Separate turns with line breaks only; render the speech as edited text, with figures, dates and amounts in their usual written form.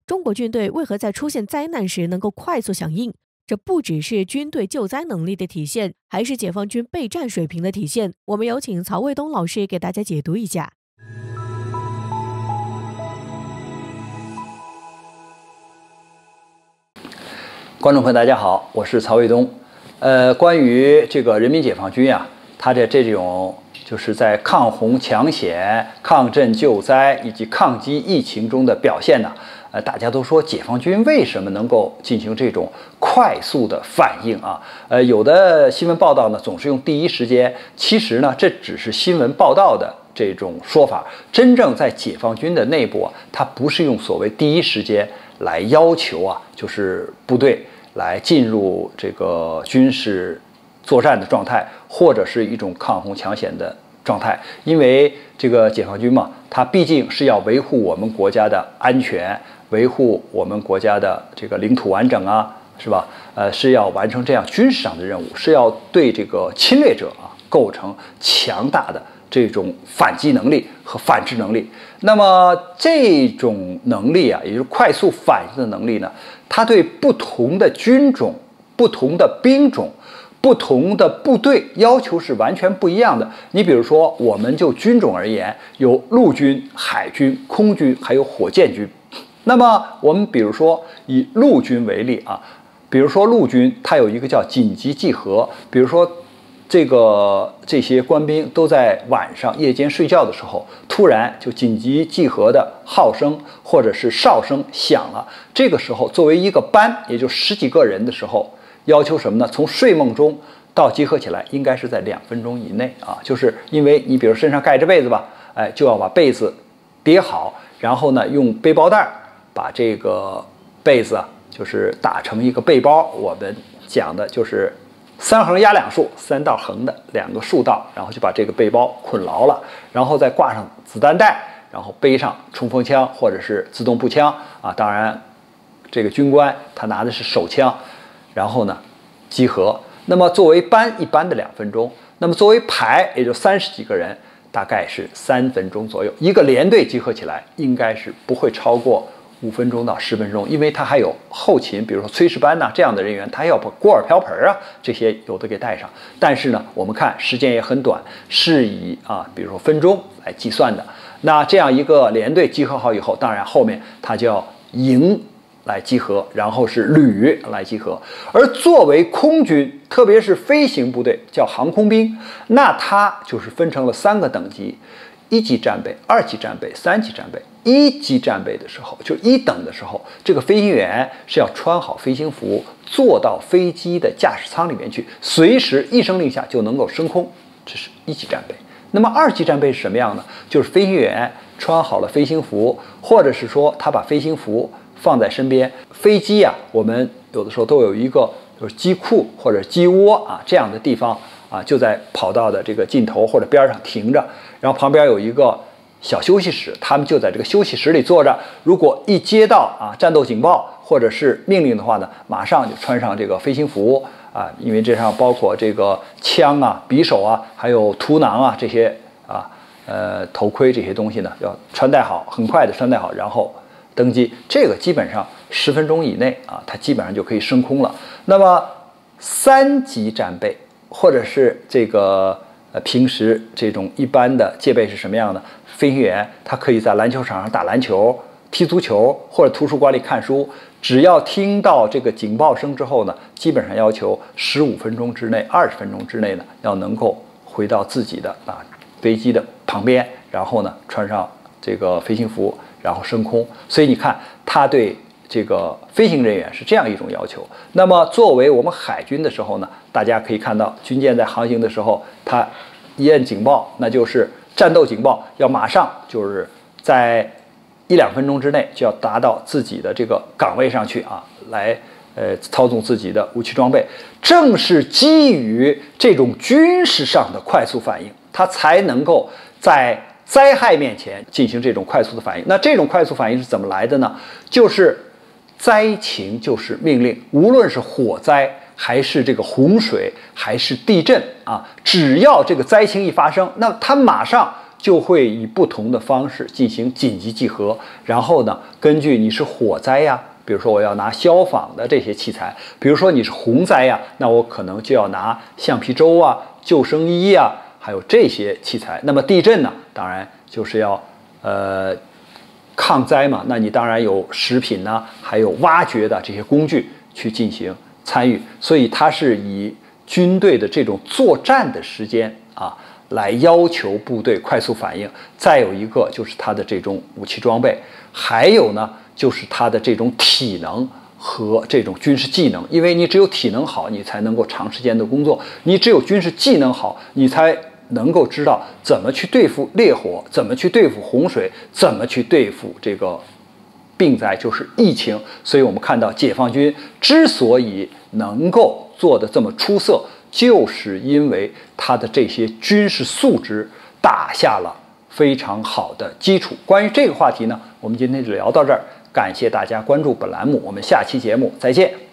中国军队为何在出现灾难时能够快速响应？这不只是军队救灾能力的体现，还是解放军备战水平的体现。我们有请曹卫东老师给大家解读一下。
观众朋友，大家好，我是曹卫东。关于这个人民解放军啊，它的这种就是在抗洪抢险、抗震救灾以及抗击疫情中的表现呢，大家都说解放军为什么能够进行这种快速的反应啊？有的新闻报道呢总是用第一时间，其实呢这只是新闻报道的这种说法，真正在解放军的内部啊，它不是用所谓第一时间来要求啊，就是部队来进入这个军事作战的状态，或者是一种抗洪抢险的状态。因为这个解放军嘛，它毕竟是要维护我们国家的安全，维护我们国家的这个领土完整啊，是吧？是要完成这样军事上的任务，是要对这个侵略者啊构成强大的这种反击能力和反制能力。那么这种能力啊，也就是快速反应的能力呢，它对不同的军种、不同的兵种、不同的部队要求是完全不一样的。你比如说，我们就军种而言，有陆军、海军、空军，还有火箭军。那么我们比如说以陆军为例啊，比如说陆军它有一个叫紧急集合，比如说这些官兵都在晚上夜间睡觉的时候，突然就紧急集合的号声或者是哨声响了。这个时候，作为一个班，也就10几个人的时候，要求什么呢？从睡梦中到集合起来，应该是在2分钟以内啊。就是因为你比如身上盖着被子吧，就要把被子叠好，然后呢，用背包带把这个被子啊，就是打成一个背包。我们讲的就是3横压2竖，3道横的2个竖道，然后就把这个背包捆牢了，然后再挂上子弹带，然后背上冲锋枪或者是自动步枪啊。当然，这个军官他拿的是手枪，然后呢集合。那么作为班，一般的2分钟；那么作为排，也就30几个人，大概是3分钟左右。一个连队集合起来，应该是不会超过5分钟到10分钟，因为他还有后勤，比如说炊事班呐这样的人员，他要把锅碗瓢盆啊这些有的给带上。但是呢，我们看时间也很短，是以比如说分钟来计算的。那这样一个连队集合好以后，当然后面他就要营来集合，然后是旅来集合。而作为空军，特别是飞行部队，叫航空兵，那它就是分成了3个等级：1级战备、2级战备、3级战备。1级战备的时候，就1等的时候，这个飞行员是要穿好飞行服，坐到飞机的驾驶舱里面去，随时一声令下就能够升空，这是1级战备。那么2级战备是什么样呢？就是飞行员穿好了飞行服，或者是说他把飞行服放在身边。飞机啊，我们有的时候都有一个就是机库或者机窝啊这样的地方啊，就在跑道的这个尽头或者边上停着，然后旁边有一个小休息室，他们就在这个休息室里坐着。如果一接到战斗警报或者是命令的话呢，马上就穿上这个飞行服啊，因为这上包括这个枪啊、匕首啊，还有图囊啊这些头盔这些东西呢，要穿戴好，很快的穿戴好，然后登机。这个基本上10分钟以内啊，它基本上就可以升空了。那么3级战备或者是这个平时这种一般的戒备是什么样的？飞行员他可以在篮球场上打篮球、踢足球，或者图书馆里看书。只要听到这个警报声之后呢，基本上要求15分钟之内、20分钟之内呢，要能够回到自己的飞机的旁边，然后呢穿上这个飞行服，然后升空。所以你看，他对这个飞行人员是这样一种要求。那么作为我们海军的时候呢，大家可以看到军舰在航行的时候，它一按警报，那就是战斗警报，要马上就是在1-2分钟之内就要达到自己的这个岗位上去啊，来操纵自己的武器装备。正是基于这种军事上的快速反应，它才能够在灾害面前进行这种快速的反应。那这种快速反应是怎么来的呢？就是灾情就是命令，无论是火灾还是这个洪水还是地震啊，只要这个灾情一发生，那它马上就会以不同的方式进行紧急集合，然后呢，根据你是火灾呀，比如说我要拿消防的这些器材，比如说你是洪灾呀，那我可能就要拿橡皮舟啊、救生衣啊，还有这些器材。那么地震呢，当然就是要抗灾嘛，那你当然有食品呢，还有挖掘的这些工具去进行参与，所以它是以军队的这种作战的时间啊，来要求部队快速反应。再有一个就是它的这种武器装备，还有呢就是它的这种体能和这种军事技能。因为你只有体能好，你才能够长时间的工作；你只有军事技能好，你才能够知道怎么去对付烈火，怎么去对付洪水，怎么去对付这个病灾，就是疫情。所以我们看到解放军之所以能够做得这么出色，就是因为他的这些军事素质打下了非常好的基础。关于这个话题呢，我们今天就聊到这儿，感谢大家关注本栏目，我们下期节目再见。